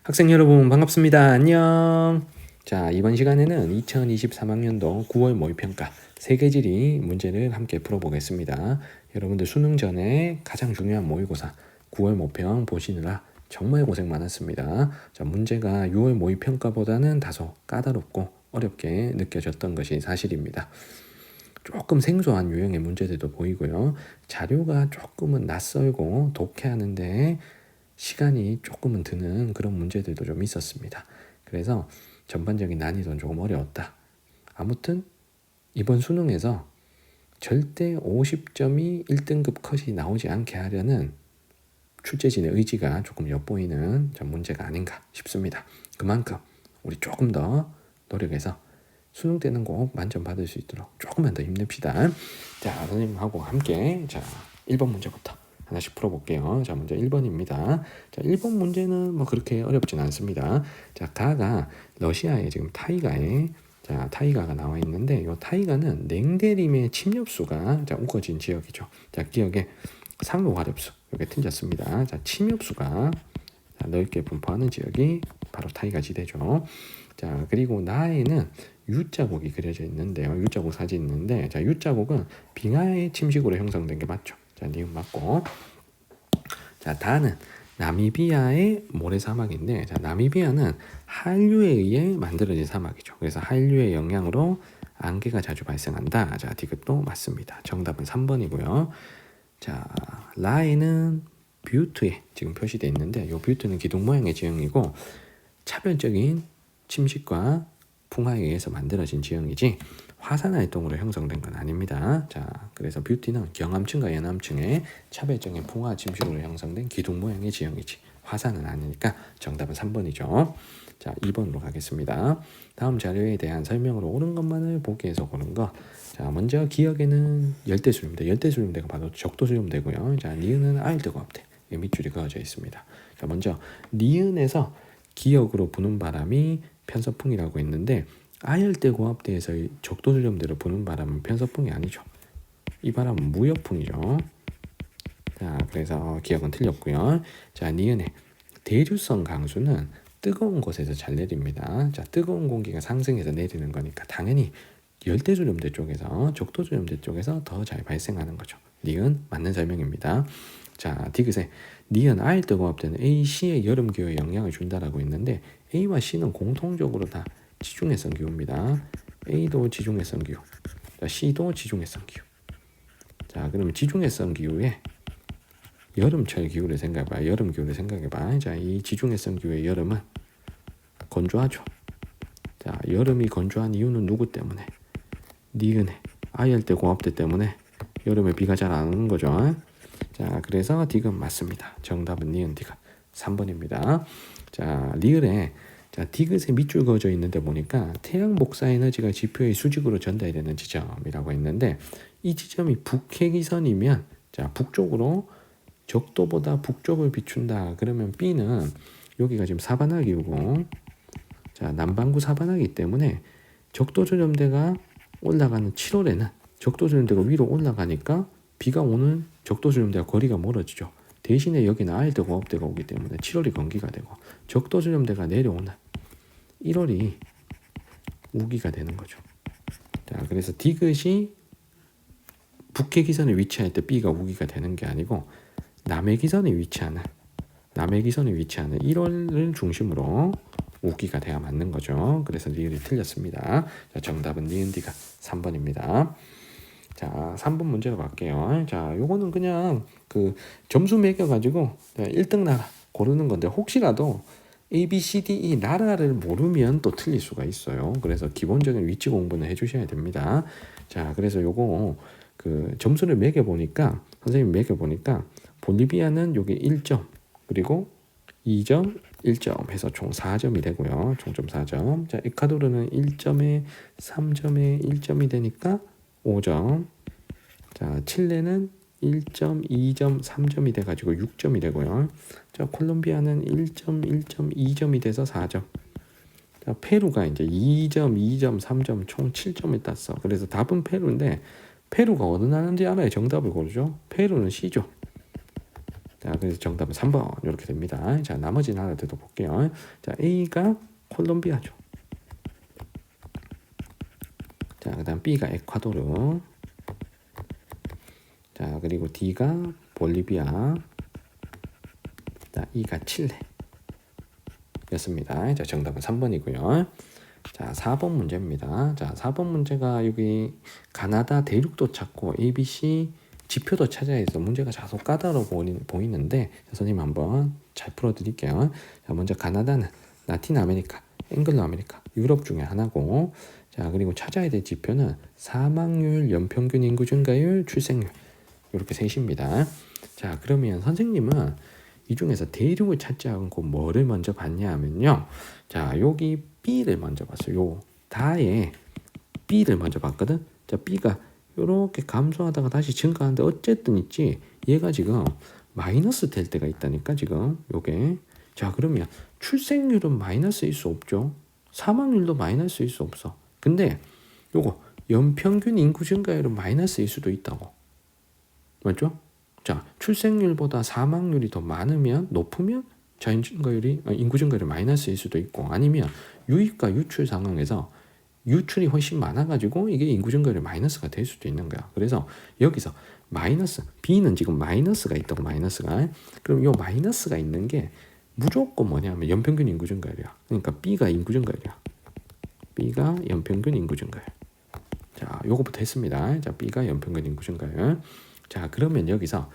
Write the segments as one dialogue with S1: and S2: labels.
S1: 학생 여러분 반갑습니다. 안녕. 자, 이번 시간에는 2023학년도 9월 모의평가 세계지리 문제를 함께 풀어보겠습니다. 여러분들 수능 전에 가장 중요한 모의고사 9월 모평 보시느라 정말 고생 많았습니다. 자, 문제가 6월 모의평가보다는 다소 까다롭고 어렵게 느껴졌던 것이 사실입니다. 조금 생소한 유형의 문제들도 보이고요. 자료가 조금은 낯설고 독해하는데 시간이 조금은 드는 그런 문제들도 좀 있었습니다. 그래서 전반적인 난이도는 조금 어려웠다. 아무튼 이번 수능에서 절대 50점이 1등급 컷이 나오지 않게 하려는 출제진의 의지가 조금 엿보이는 문제가 아닌가 싶습니다. 그만큼 우리 조금 더 노력해서 수능 때는 꼭 만점 받을 수 있도록 조금만 더 힘냅시다. 자, 선생님하고 함께 1번 문제부터 하나씩 풀어볼게요. 자, 먼저 1번입니다. 자, 1번 문제는 뭐 그렇게 어렵진 않습니다. 자, 가가 러시아의 지금 타이가가 나와 있는데, 이 타이가는 냉대림의 침엽수가 우거진 지역이죠. 자, 기억에 상로 화력수, 이게 틀렸습니다. 자, 침엽수가 넓게 분포하는 지역이 바로 타이가 지대죠. 자, 그리고 나에는 U자국이 그려져 있는데요. U자국 사진 있는데, 자, U자국은 빙하의 침식으로 형성된 게 맞죠. 자, 니은 맞고. 자, 다는 나미비아의 모래사막인데, 자, 나미비아는 한류에 의해 만들어진 사막이죠. 그래서 한류의 영향으로 안개가 자주 발생한다. 자, 디귿도 맞습니다. 정답은 3번이고요. 자, 라에는 뷰트에 지금 표시되어 있는데, 이 뷰트는 기둥 모양의 지형이고 차별적인 침식과 풍화에 의해서 만들어진 지형이지 화산 활동으로 형성된 건 아닙니다. 자, 그래서 뷰티는 경암층과 연암층의 차별적인 풍화 침식으로 형성된 기둥 모양의 지형이지 화산은 아니니까 정답은 3번이죠. 자, 2번으로 가겠습니다. 다음 자료에 대한 설명으로 옳은 것만을 보기에서 고른 거. 자, 먼저 기역에는 열대수렴대, 열대수렴대가 바로 적도수렴대고요. 자, 니은은 아일드고압대, 밑줄이 그어져 있습니다. 자, 먼저 니은에서 기역으로 부는 바람이 편서풍이라고 했는데, 아열대 고압대에서 적도수렴대로 부는 바람은 편서풍이 아니죠. 이 바람은 무역풍이죠. 자, 그래서 기억은 틀렸고요. 자, 니은의 대류성 강수는 뜨거운 곳에서 잘 내립니다. 자, 뜨거운 공기가 상승해서 내리는 거니까 당연히 열대수렴대 쪽에서, 적도수렴대 쪽에서 더 잘 발생하는 거죠. 니은 맞는 설명입니다. 자, 디귿에 니은 아열대 고압대는 A, C의 여름 기후에 영향을 준다라고 했는데, A와 C는 공통적으로 다 지중해성 기후입니다. A도 지중해성 기후, 자, C도 지중해성 기후. 자, 그러면 지중해성 기후에 여름철 기후를 생각해봐. 여름 기후를 생각해봐. 자, 이 지중해성 기후의 여름은 건조하죠. 자, 여름이 건조한 이유는 누구 때문에? 니은의 아열대 고압대 때문에 여름에 비가 잘 안 오는 거죠. 자, 그래서 디귿 맞습니다. 정답은 니은 디귿 3번입니다. 자, 리을에 디귿에 밑줄 그어져 있는데 보니까 태양 복사 에너지가 지표의 수직으로 전달되는 지점이라고 했는데, 이 지점이 북해기선이면 자, 북쪽으로 적도보다 북쪽을 비춘다. 그러면 B는 여기가 지금 사반하기고, 자, 남반구 사반하기 때문에 적도수렴대가 올라가는 7월에는 적도수렴대가 위로 올라가니까 비가 오는 적도수렴대와 거리가 멀어지죠. 대신에 여기는 아열대 고압대가 오기 때문에 7월이 건기가 되고, 적도수렴대가 내려오는 1월이 우기가 되는 거죠. 자, 그래서 디귿이 북해 기선에 위치할 때 B가 우기가 되는 게 아니고 남해 기선에 위치하는 1월을 중심으로 우기가 돼야 맞는 거죠. 그래서 리을이 틀렸습니다. 자, 정답은 니은 디귿 3번입니다. 자, 3번 문제로 갈게요. 자, 요거는 그냥 그 점수 매겨가지고 1등 나라 고르는 건데, 혹시라도 A, B, C, D, E 나라를 모르면 또 틀릴 수가 있어요. 그래서 기본적인 위치 공부는 해주셔야 됩니다. 자, 그래서 요거 그 점수를 매겨보니까, 선생님이 매겨보니까 볼리비아는 여기 1점, 그리고 2점, 1점 해서 총 4점이 되고요. 총점 4점. 자, 에콰도르는 1점에 3점에 1점이 되니까 5점. 자, 칠레는 1점, 2점, 3점이 돼가지고 6점이 되고요. 자, 콜롬비아는 1점, 1점, 2점이 돼서 4점. 자, 페루가 이제 2점, 2점, 3점 총 7점을 땄어. 그래서 답은 페루인데, 페루가 어느 나라인지 알아야 정답을 고르죠. 페루는 C죠. 자, 자, 그래서 정답은 3번 이렇게 됩니다. 자, 나머지는 하나 더 볼게요. 자, A가 콜롬비아죠. 자, 그다음 B가 에콰도르. 자, 그리고 D가 볼리비아. 자, E가 칠레였습니다. 자, 정답은 3번이고요. 자, 4번 문제입니다. 자, 4번 문제가 여기 가나다 대륙도 찾고 ABC 지표도 찾아야 해서 문제가 다소 까다로워 보이는데 선생님 한번 잘 풀어드릴게요. 자, 먼저 가나다는 라틴 아메리카, 앵글로 아메리카, 유럽 중에 하나고, 자, 그리고 찾아야 될 지표는 사망률, 연평균 인구 증가율, 출생률 이렇게 셋입니다. 자, 그러면 선생님은 이 중에서 대륙을 찾지 않고 뭐를 먼저 봤냐 하면요. 자, 여기 B를 먼저 봤어요. 요 다에 B를 먼저 봤거든. 자, B가 이렇게 감소하다가 다시 증가하는데 어쨌든 있지. 얘가 지금 마이너스 될 때가 있다니까 지금 요게. 자, 그러면 출생률은 마이너스일 수 없죠. 사망률도 마이너스일 수 없어. 근데 요거 연평균 인구 증가율은 마이너스일 수도 있다고. 맞죠? 자, 출생률보다 사망률이 더 많으면 높으면 자연 증가율이 인구 증가율이 마이너스일 수도 있고, 아니면 유입과 유출 상황에서 유출이 훨씬 많아가지고 이게 인구 증가율이 마이너스가 될 수도 있는 거야. 그래서 여기서 마이너스 B는 지금 마이너스가 있다고. 마이너스가. 그럼 이 마이너스가 있는 게 무조건 뭐냐면 연평균 인구 증가율이야. 그러니까 B가 인구 증가율이야. B가 연평균 인구 증가율. 자, 요거부터 했습니다. 자, B가 연평균 인구 증가율. 자, 그러면 여기서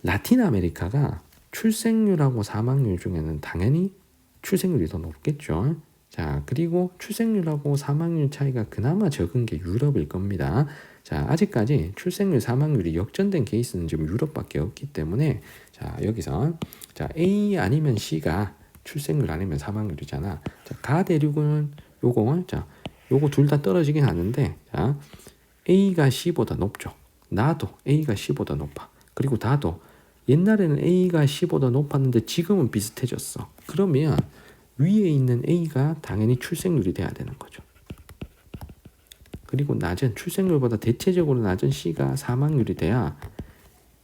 S1: 라틴 아메리카가 출생률하고 사망률 중에는 당연히 출생률이 더 높겠죠. 자, 그리고 출생률하고 사망률 차이가 그나마 적은 게 유럽일 겁니다. 자, 아직까지 출생률 사망률이 역전된 케이스는 지금 유럽밖에 없기 때문에, 자, 여기서 자, A 아니면 C가 출생률 아니면 사망률이잖아. 자, 가 대륙은 요거, 자, 요거 둘 다 떨어지긴 하는데, 자, A가 C보다 높죠. 나도 A가 C보다 높아. 그리고 나도 옛날에는 A가 C보다 높았는데 지금은 비슷해졌어. 그러면 위에 있는 A가 당연히 출생률이 돼야 되는 거죠. 그리고 낮은 출생률보다 대체적으로 낮은 C가 사망률이 돼야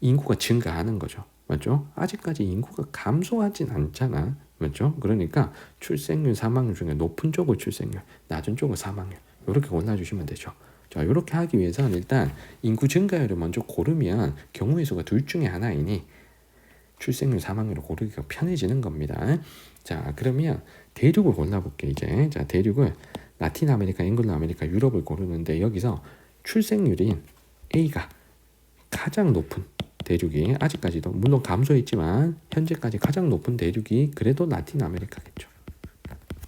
S1: 인구가 증가하는 거죠. 맞죠? 아직까지 인구가 감소하진 않잖아. 맞죠? 그러니까 출생률, 사망률 중에 높은 쪽을 출생률, 낮은 쪽을 사망률 이렇게 골라주시면 되죠. 자, 이렇게 하기 위해서는 일단 인구 증가율을 먼저 고르면 경우의 수가 둘 중에 하나이니 출생률, 사망률을 고르기가 편해지는 겁니다. 자, 그러면 대륙을 골라볼게 이제. 자, 대륙을 라틴 아메리카, 앵글로 아메리카, 유럽을 고르는데 여기서 출생률인 A가 가장 높은 대륙이 아직까지도 물론 감소했지만 현재까지 가장 높은 대륙이 그래도 라틴 아메리카겠죠.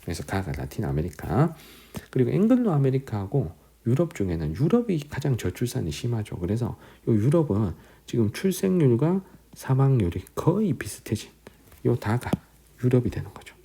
S1: 그래서 가가 라틴 아메리카. 그리고 앵글로 아메리카하고 유럽 중에는 유럽이 가장 저출산이 심하죠. 그래서 이 유럽은 지금 출생률과 사망률이 거의 비슷해진 요 다가 유럽이 되는 거죠.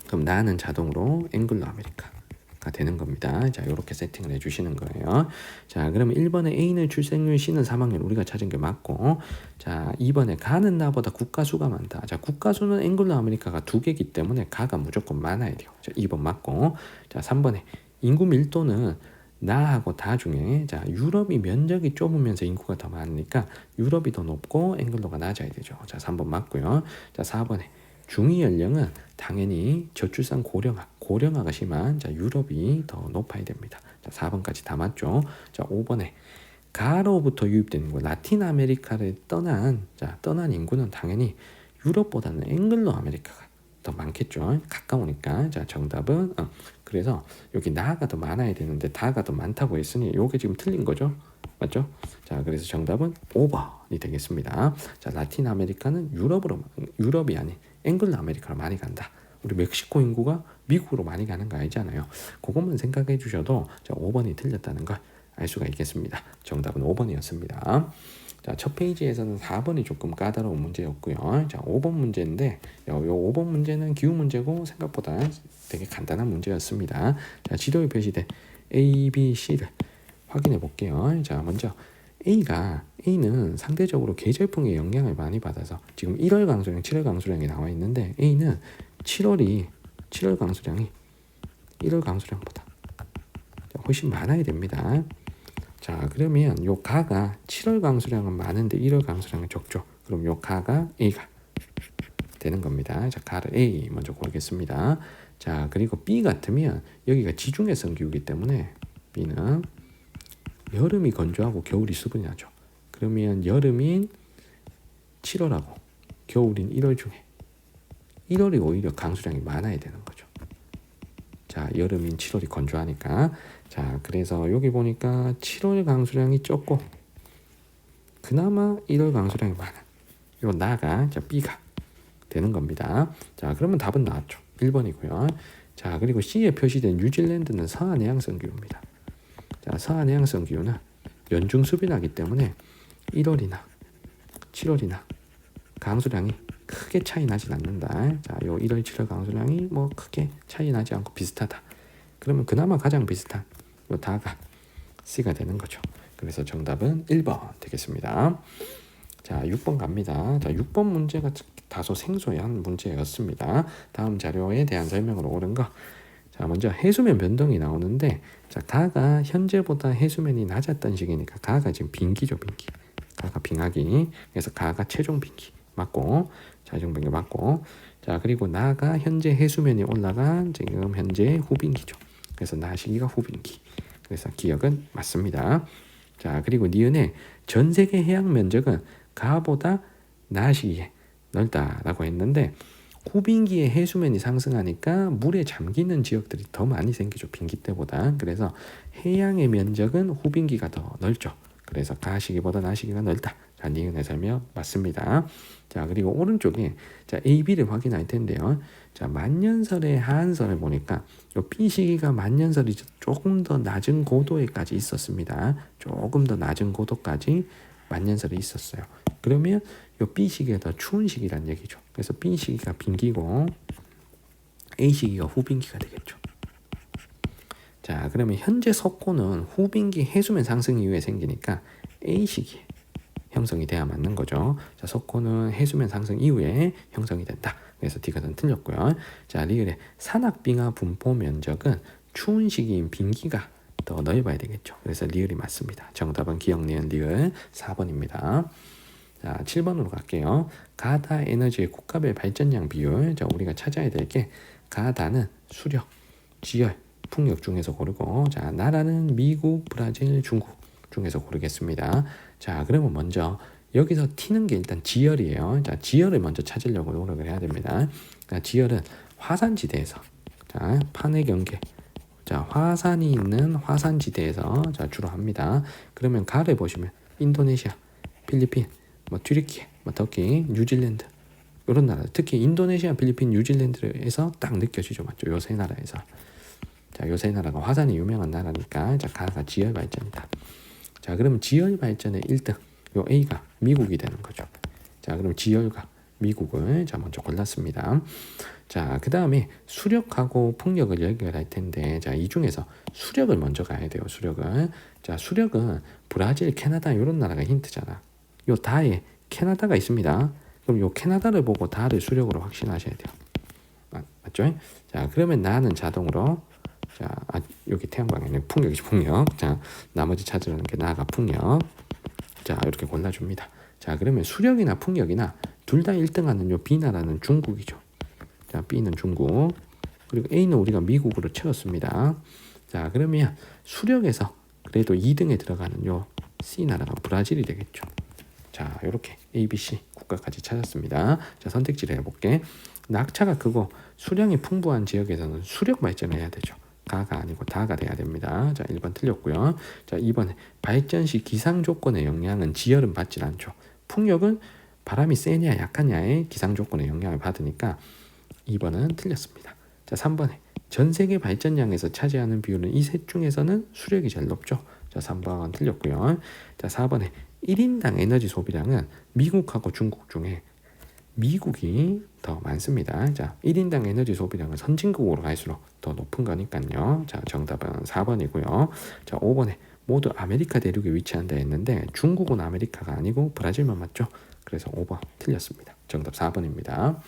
S1: 그럼 나는 자동으로 앵글로 아메리카가 되는 겁니다. 자, 이렇게 세팅을 해주시는 거예요. 자, 그러면 1번에 A는 출생률, C는 사망률 우리가 찾은 게 맞고, 자, 2번에 가는 나보다 국가수가 많다. 자, 국가수는 앵글로 아메리카가 2개이기 때문에 가가 무조건 많아야 돼요. 자, 2번 맞고, 자, 3번에 인구 밀도는 나하고 다 중에, 자, 유럽이 면적이 좁으면서 인구가 더 많으니까 유럽이 더 높고 앵글로가 낮아야 되죠. 자, 3번 맞고요. 자, 4번에 중위 연령은 당연히 저출산 고령화가 심한, 자, 유럽이 더 높아야 됩니다. 자, 4번까지 다 맞죠. 자, 5번에 가로부터 유입되는 거 라틴 아메리카를 떠난 인구는 당연히 유럽보다는 앵글로 아메리카가 더 많겠죠. 가까우니까. 자, 정답은 그래서 여기 나가 더 많아야 되는데 다가 더 많다고 했으니 요게 지금 틀린 거죠. 맞죠? 자, 그래서 정답은 5번이 되겠습니다. 자, 라틴 아메리카는 유럽이 아닌 앵글로 아메리카로 많이 간다. 우리 멕시코 인구가 미국으로 많이 가는 거 알잖아요. 그것만 생각해 주셔도 자, 5번이 틀렸다는 걸 알 수가 있겠습니다. 정답은 5번이었습니다. 자, 첫 페이지에서는 4번이 조금 까다로운 문제였고요. 자, 5번 문제인데 요 5번 문제는 기후 문제고 생각보다 되게 간단한 문제였습니다. 자, 지도에 표시된 A, B, C를 확인해 볼게요. 자, 먼저 A는 상대적으로 계절풍의 영향을 많이 받아서 지금 1월 강수량, 7월 강수량이 나와 있는데 A는 7월 강수량이 1월 강수량보다 훨씬 많아야 됩니다. 자, 그러면 요 가가 7월 강수량은 많은데 1월 강수량은 적죠. 그럼 요 가가 A가 되는 겁니다. 자, 가를 A 먼저 고르겠습니다. 자, 그리고 B 같으면 여기가 지중해성 기후이기 때문에 B는 여름이 건조하고 겨울이 수분이 나죠. 그러면 여름인 7월하고 겨울인 1월 중에 1월이 오히려 강수량이 많아야 되는 거죠. 자, 여름인 7월이 건조하니까. 자, 그래서 여기 보니까 7월 강수량이 적고 그나마 1월 강수량이 많아. 요 나가 자 B가 되는 겁니다. 자, 그러면 답은 나왔죠. 1번이고요. 자, 그리고 C에 표시된 뉴질랜드는 서한 해양성 기후입니다. 자, 서한 해양성 기후는 연중 수비나기 때문에 1월이나 7월이나 강수량이 크게 차이 나진 않는다. 자, 요 1월 7월 강수량이 뭐 크게 차이 나지 않고 비슷하다. 그러면 그나마 가장 비슷한 요 다가 C가 되는 거죠. 그래서 정답은 1번 되겠습니다. 자, 6번 갑니다. 자, 6번 문제가 다소 생소한 문제였습니다. 다음 자료에 대한 설명으로 옳은 거. 자, 먼저 해수면 변동이 나오는데, 자, 가가 현재보다 해수면이 낮았던 시기니까 가가 지금 빙기죠, 빙기. 가가 빙하기. 그래서 가가 최종 빙기 맞고, 최종 빙기 맞고. 자, 그리고 나가 현재 해수면이 올라간 지금 현재 후빙기죠. 그래서 나 시기가 후빙기. 그래서 기억은 맞습니다. 자, 그리고 니은의 전 세계 해양 면적은 가보다 나 시기에 넓다라고 했는데 후빙기에 해수면이 상승하니까 물에 잠기는 지역들이 더 많이 생기죠. 빙기 때보다. 그래서 해양의 면적은 후빙기가 더 넓죠. 그래서 가시기보다 나시기가 넓다. 자, 니은의 설명 맞습니다. 자, 그리고 오른쪽에 자, A, B를 확인할 텐데요. 자, 만년설의 하한선을 보니까 요 B 시기가 만년설이 조금 더 낮은 고도에까지 있었습니다. 조금 더 낮은 고도까지 만년설이 있었어요. 그러면 요 B 시기가 더 추운 시기란 얘기죠. 그래서 B 시기가 빙기고 A 시기가 후빙기가 되겠죠. 자, 그러면 현재 석고는 후빙기 해수면 상승 이후에 생기니까 A 시기에 형성이 돼야 맞는 거죠. 자, 석고는 해수면 상승 이후에 형성이 된다. 그래서 D가 더 틀렸고요. 자, 리을의 산악빙하 분포 면적은 추운 시기인 빙기가 더 넓어야 되겠죠. 그래서 리을이 맞습니다. 정답은 기억, 니은, 리을 4번입니다. 자, 7번으로 갈게요. 가다 에너지의 국가별 발전량 비율. 자, 우리가 찾아야 될 게 가다는 수력, 지열, 풍력 중에서 고르고, 자, 나라는 미국, 브라질, 중국 중에서 고르겠습니다. 자, 그러면 먼저 여기서 튀는 게 일단 지열이에요. 자, 지열을 먼저 찾으려고 노력을 해야 됩니다. 자, 지열은 화산지대에서, 자, 판의 경계, 자, 화산이 있는 화산지대에서 자, 주로 합니다. 그러면 가를 보시면 인도네시아, 필리핀, 뭐 튀르키, 뭐 터키, 뉴질랜드 이런 나라, 특히 인도네시아, 필리핀, 뉴질랜드에서 딱 느껴지죠, 맞죠? 요 세 나라에서. 자, 요 세 나라가 화산이 유명한 나라니까 자, 가가 지열 발전이다. 자, 그러면 지열 발전의 1등, 요 A가 미국이 되는 거죠. 자, 그럼 지열과 미국을 자 먼저 골랐습니다. 자, 그 다음에 수력하고 풍력을 연결할 텐데, 자, 이 중에서 수력을 먼저 가야 돼요. 수력을. 자, 수력은 브라질, 캐나다 이런 나라가 힌트잖아. 요 다에 캐나다가 있습니다. 그럼 요 캐나다를 보고 다를 수력으로 확신하셔야 돼요. 맞죠? 자, 그러면 나는 자동으로 자, 여기 태양광에는 풍력이지, 풍력. 자, 나머지 찾으려는 게 나가 풍력. 자, 이렇게 골라줍니다. 자, 그러면 수력이나 풍력이나 둘 다 1등하는 요 B나라는 중국이죠. 자, B는 중국. 그리고 A는 우리가 미국으로 채웠습니다. 자, 그러면 수력에서 그래도 2등에 들어가는 요 C나라가 브라질이 되겠죠. 자, 이렇게 A, B, C 국가까지 찾았습니다. 자, 선택지를 해볼게. 낙차가 크고 수량이 풍부한 지역에서는 수력 발전을 해야 되죠. 가가 아니고 다가 돼야 됩니다. 자, 1번 틀렸고요. 자, 2번에 발전 시 기상 조건의 영향은 지열은 받질 않죠. 풍력은 바람이 세냐 약하냐의 기상 조건의 영향을 받으니까 2번은 틀렸습니다. 자, 3번에 전 세계 발전량에서 차지하는 비율은 이 셋 중에서는 수력이 제일 높죠. 자, 3번 틀렸고요. 자, 4번에 1인당 에너지 소비량은 미국하고 중국 중에 미국이 더 많습니다. 자, 1인당 에너지 소비량은 선진국으로 갈수록 더 높은 거니까요. 자, 정답은 4번이고요. 자, 5번에 모두 아메리카 대륙에 위치한다 했는데 중국은 아메리카가 아니고 브라질만 맞죠? 그래서 5번 틀렸습니다. 정답 4번입니다.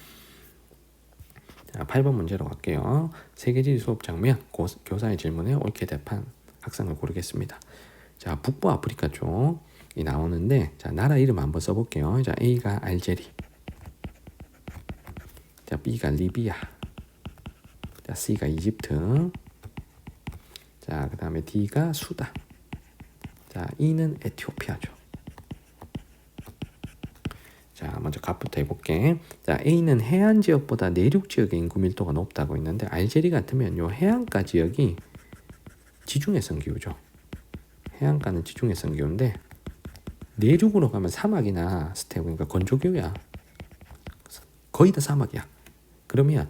S1: 자, 8번 문제로 갈게요. 세계지리 수업 장면 교사의 질문에 옳게 대답한 학생을 고르겠습니다. 자, 북부 아프리카 쪽이 나오는데, 자, 나라 이름 한번 써볼게요. 자, A가 알제리, 자, B가 리비아, 자, C가 이집트, 자, 그 다음에 D가 수단, 자, E는 에티오피아죠. 자, 먼저 값부터 해볼게. 자, A는 해안 지역보다 내륙 지역의 인구 밀도가 높다고 있는데, 알제리 같으면 요 해안가 지역이 지중해성 기후죠. 해안가는 지중해성 기후인데, 내륙으로 가면 사막이나 스테고, 그러니까 건조기후야. 거의 다 사막이야. 그러면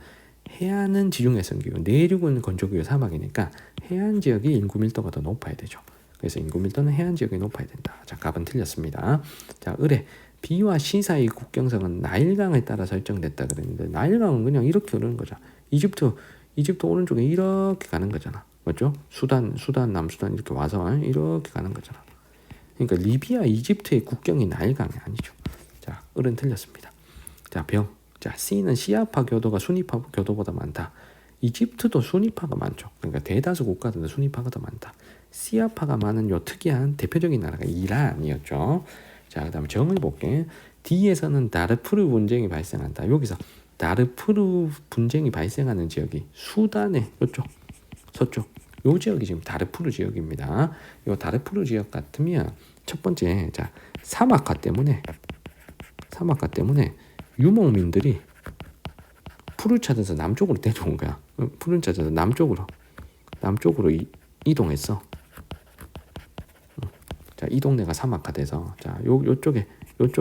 S1: 해안은 지중해성 기후, 내륙은 건조기후 사막이니까 해안 지역이 인구 밀도가 더 높아야 되죠. 그래서 인구 밀도는 해안 지역이 높아야 된다. 자, 값은 틀렸습니다. 자, 을에 B와 C 사이 국경선은 나일강에 따라 설정됐다 그랬는데, 나일강은 그냥 이렇게 흐르는 거죠. 이집트 오른쪽에 이렇게 가는 거잖아. 맞죠? 수단, 남수단 이렇게 와서 이렇게 가는 거잖아. 그러니까 리비아, 이집트의 국경이 나일강이 아니죠. 자, 을은 틀렸습니다. 자, 병. 자, C는 시아파 교도가 순위파 교도보다 많다. 이집트도 순위파가 많죠. 그러니까 대다수 국가들은 순위파가 더 많다. 시아파가 많은 요 특이한 대표적인 나라가 이란이었죠. 자, 그 다음에 정을 볼게. D에서는 다르푸르 분쟁이 발생한다. 여기서 다르푸르 분쟁이 발생하는 지역이 수단의 이쪽, 서쪽. 요 지역이 지금 다르푸르 지역입니다. 요 다르푸르 지역 같으면 첫 번째, 자, 사막화 때문에 유목민들이 풀을 찾아서 남쪽으로 내려온 거야. 풀을 찾아서 남쪽으로 이동했어. 자, 이 동네가 사막화돼서, 자, 요쪽에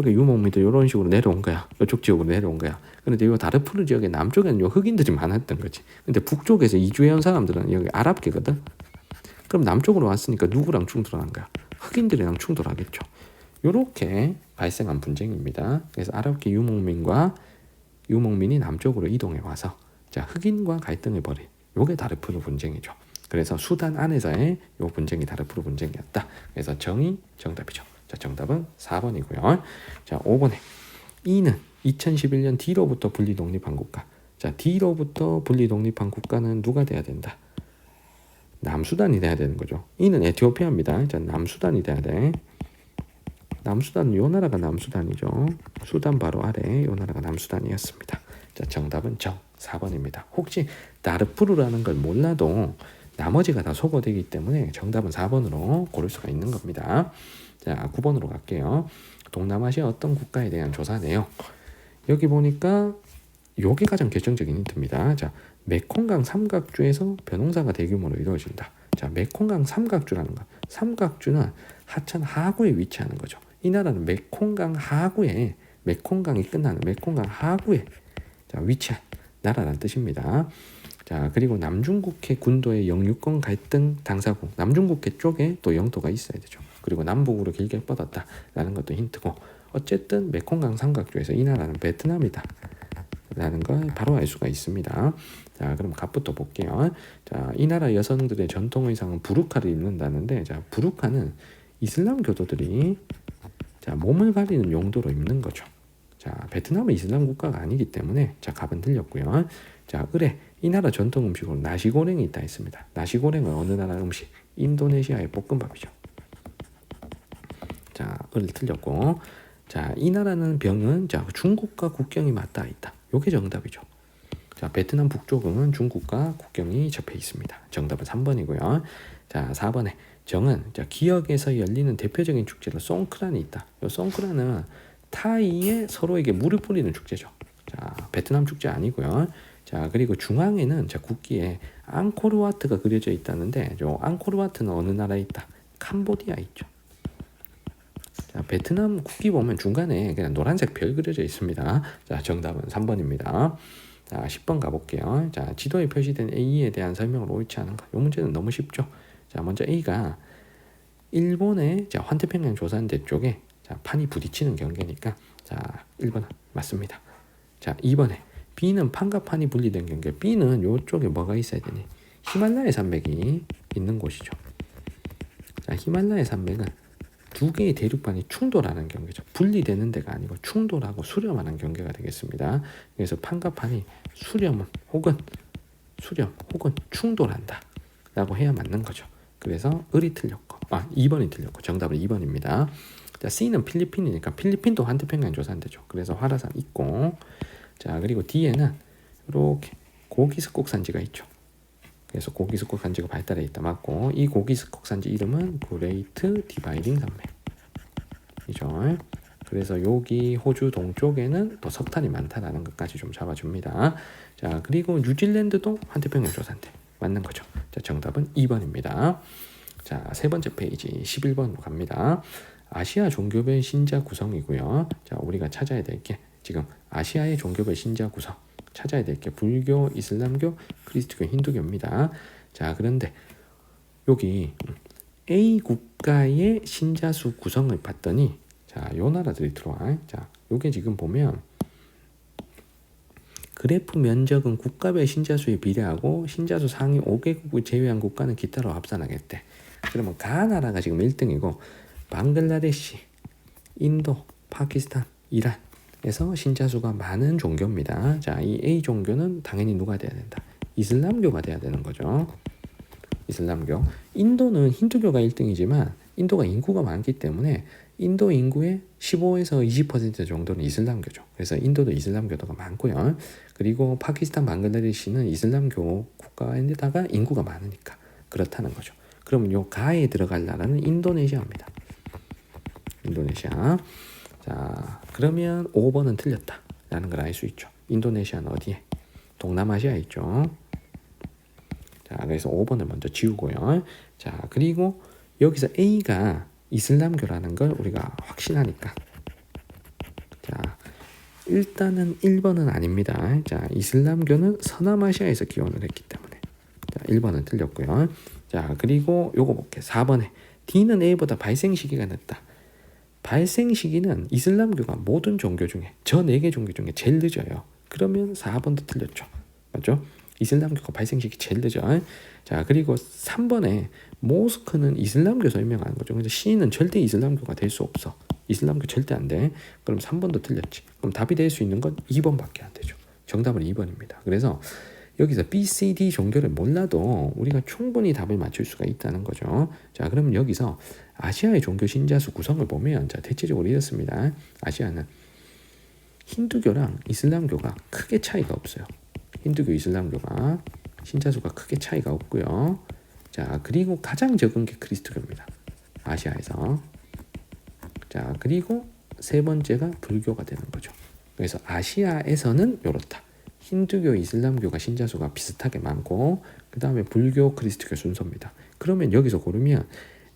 S1: 유목민들 이런 식으로 내려온 거야. 이쪽 지역으로 내려온 거야. 그런데 요 다르푸르 지역의 남쪽에는 요 흑인들이 많았던 거지. 근데 북쪽에서 이주해온 사람들은 여기 아랍계거든. 그럼 남쪽으로 왔으니까 누구랑 충돌한 거야? 흑인들이랑 충돌하겠죠. 요렇게 발생한 분쟁입니다. 그래서 아랍계 유목민이 남쪽으로 이동해 와서, 자, 흑인과 갈등을 벌인 요게 다르푸르 분쟁이죠. 그래서 수단 안에서의 요 분쟁이 다르푸르 분쟁이었다. 그래서 정이 정답이죠. 자, 정답은 4번이고요. 자, 5번에 E는 2011년 D로부터 분리 독립한 국가. 자, D로부터 분리 독립한 국가는 누가 돼야 된다? 남수단이 돼야 되는 거죠. E는 에티오피아입니다. 자, 남수단이 돼야 돼. 남수단, 요 나라가 남수단이죠. 수단 바로 아래 요 나라가 남수단이었습니다. 자, 정답은 정 4번입니다. 혹시 다르푸르라는 걸 몰라도 나머지가 다 소거되기 때문에 정답은 4번으로 고를 수가 있는 겁니다. 자, 9번으로 갈게요. 동남아시아 어떤 국가에 대한 조사 내용. 여기 보니까 요게 가장 결정적인 힌트입니다. 자, 메콩강 삼각주에서 벼농사가 대규모로 이루어진다. 자, 메콩강 삼각주라는 거. 삼각주는 하천 하구에 위치하는 거죠. 이 나라는 메콩강 하구에, 메콩강이 끝나는 메콩강 하구에, 자, 위치한 나라라는 뜻입니다. 자, 그리고 남중국해 군도의 영유권 갈등 당사국, 남중국해 쪽에 또 영토가 있어야 되죠. 그리고 남북으로 길게 뻗었다라는 것도 힌트고, 어쨌든 메콩강 삼각주에서 이 나라는 베트남이다 라는 걸 바로 알 수가 있습니다. 자, 그럼 값부터 볼게요. 자, 이 나라 여성들의 전통 의상은 부르카를 입는다는데, 자, 부르카는 이슬람 교도들이, 자, 몸을 가리는 용도로 입는 거죠. 자, 베트남은 이슬람 국가가 아니기 때문에, 자, 값은 틀렸고요. 자, 을에 이 나라 전통 음식으로 나시고랭이 있다 했습니다. 나시고랭은 어느 나라 음식? 인도네시아의 볶음밥이죠. 자, 을 틀렸고, 자, 이 나라는 병은, 자, 중국과 국경이 맞닿아 있다. 요게 정답이죠. 자, 베트남 북쪽은 중국과 국경이 접해 있습니다. 정답은 3번이고요. 자, 4번에 정은, 자, 기역에서 열리는 대표적인 축제로 송크란이 있다. 요 송크란은 타이에 서로에게 물을 뿌리는 축제죠. 자, 베트남 축제 아니고요. 자, 그리고 중앙에는, 자, 국기에 앙코르와트가 그려져 있다는데, 요 앙코르와트는 어느 나라에 있다? 캄보디아에 있죠. 자, 베트남 국기 보면 중간에 그냥 노란색 별 그려져 있습니다. 자, 정답은 3번입니다. 자, 10번 가볼게요. 자, 지도에 표시된 A에 대한 설명을 옳지 않은 것. 이 문제는 너무 쉽죠. 자, 먼저 A가 일본의, 자, 환태평양 조산대 쪽에, 자, 판이 부딪히는 경계니까, 자, 1번 맞습니다. 자, 2번에 B는 판과 판이 분리된 경계. B는 요쪽에 뭐가 있어야 되니? 히말라야 산맥이 있는 곳이죠. 자, 히말라야 산맥은 두 개의 대륙판이 충돌하는 경계죠. 분리되는 데가 아니고 충돌하고 수렴하는 경계가 되겠습니다. 그래서 판과 판이 수렴 혹은 충돌한다 라고 해야 맞는 거죠. 그래서 을이 틀렸고, 2번이 틀렸고 정답은 2번입니다. 자, C는 필리핀이니까 필리핀도 환태평양 조산대죠. 그래서 화라산 있고, 자 그리고 D에는 이렇게 고기스콕 산지가 있죠. 그래서 고기스콕 산지가 발달해 있다 맞고, 이 고기스콕 산지 이름은 그레이트 디바이딩 산맥이죠. 그래서 여기 호주 동쪽에는 또 석탄이 많다라는 것까지 좀 잡아줍니다. 자 그리고 뉴질랜드도 환태평양 조산대 맞는 거죠. 자 정답은 2번입니다. 자 세 번째 페이지 11번으로 갑니다. 아시아 종교별 신자 구성이고요. 자 우리가 찾아야 될 게 지금 아시아의 종교별 신자 구성 찾아야 될 게 불교, 이슬람교, 그리스도교, 힌두교입니다. 자 그런데 여기 A 국가의 신자 수 구성을 봤더니 자 요 나라들이 들어와. 자 요게 지금 보면 그래프 면적은 국가별 신자 수에 비례하고 신자 수 상위 5개국을 제외한 국가는 기타로 합산하겠대. 그러면 가나라가 지금 1등이고 방글라데시, 인도, 파키스탄, 이란에서 신자 수가 많은 종교입니다. 자, 이 A 종교는 당연히 누가 돼야 된다? 이슬람교가 돼야 되는 거죠. 이슬람교. 인도는 힌두교가 1등이지만 인도가 인구가 많기 때문에 인도 인구의 15에서 20% 정도는 이슬람교죠. 그래서 인도도 이슬람교도가 많고요. 그리고 파키스탄, 방글라데시는 이슬람교 국가에다가 인구가 많으니까 그렇다는 거죠. 그러면 요 가에 들어갈 나라는 인도네시아입니다. 인도네시아. 자, 그러면 5번은 틀렸다라는 걸 알 수 있죠. 인도네시아는 어디에? 동남아시아에 있죠. 자, 그래서 5번을 먼저 지우고요. 자, 그리고 여기서 A가 이슬람교라는 걸 우리가 확신하니까 자, 일단은 1번은 아닙니다. 자, 이슬람교는 서남아시아에서 기원을 했기 때문에 자, 1번은 틀렸고요. 자, 그리고 요거 볼게요. 4번에 D는 A보다 발생 시기가 늦다. 발생 시기는 이슬람교가 모든 종교 중에 저 4개 종교 중에 제일 늦어요. 그러면 4번도 틀렸죠. 맞죠? 이슬람교가 발생 시기 제일 늦어. 자, 그리고 3번에 모스크는 이슬람교 설명하는 거죠. 그래서 C는 절대 이슬람교가 될 수 없어. 이슬람교 절대 안 돼. 그럼 3번도 틀렸지. 그럼 답이 될 수 있는 건 2번밖에 안 되죠. 정답은 2번입니다. 그래서 여기서 B, C, D 종교를 몰라도 우리가 충분히 답을 맞출 수가 있다는 거죠. 자, 그럼 여기서 아시아의 종교 신자수 구성을 보면 자, 대체적으로 이렇습니다. 아시아는 힌두교랑 이슬람교가 크게 차이가 없어요. 힌두교, 이슬람교가 신자수가 크게 차이가 없고요. 자, 그리고 가장 적은 게 그리스도교입니다. 아시아에서. 자, 그리고 세 번째가 불교가 되는 거죠. 그래서 아시아에서는 이렇다. 힌두교, 이슬람교가 신자수가 비슷하게 많고 그 다음에 불교, 그리스도교 순서입니다. 그러면 여기서 고르면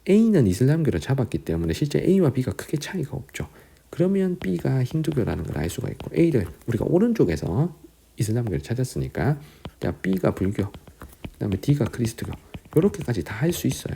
S1: A는 이슬람교를 잡았기 때문에 실제 A와 B가 크게 차이가 없죠. 그러면 B가 힌두교라는 걸 알 수가 있고 A를 우리가 오른쪽에서 이슬람교를 찾았으니까 자, B가 불교, 그 다음에 D가 그리스도교 이렇게까지 다 할 수 있어요.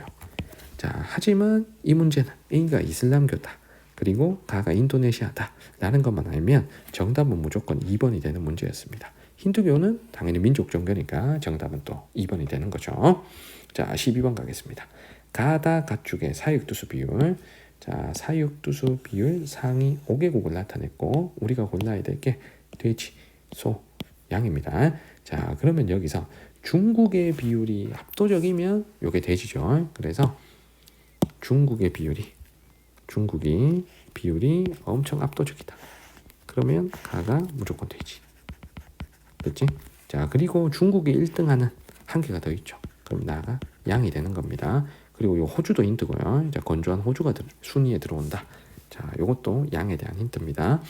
S1: 자, 하지만 이 문제는 A가 이슬람교다. 그리고 가가 인도네시아다. 라는 것만 알면 정답은 무조건 2번이 되는 문제였습니다. 힌두교는 당연히 민족 종교니까 정답은 또 2번이 되는 거죠. 자, 12번 가겠습니다. 가다 가축의 사육두수 비율. 자, 사육두수 비율 상위 5개국을 나타냈고 우리가 골라야 될 게 돼지, 소, 양입니다. 자, 그러면 여기서 중국의 비율이 압도적이면 이게 돼지죠. 그래서 중국의 비율이 엄청 압도적이다. 그러면 가가 무조건 돼지. 됐지? 자, 그리고 중국이 1등하는 한 개가 더 있죠. 그럼 나가 양이 되는 겁니다. 그리고 요 호주도 힌트고요. 자, 건조한 호주가 순위에 들어온다. 자, 요것도 양에 대한 힌트입니다.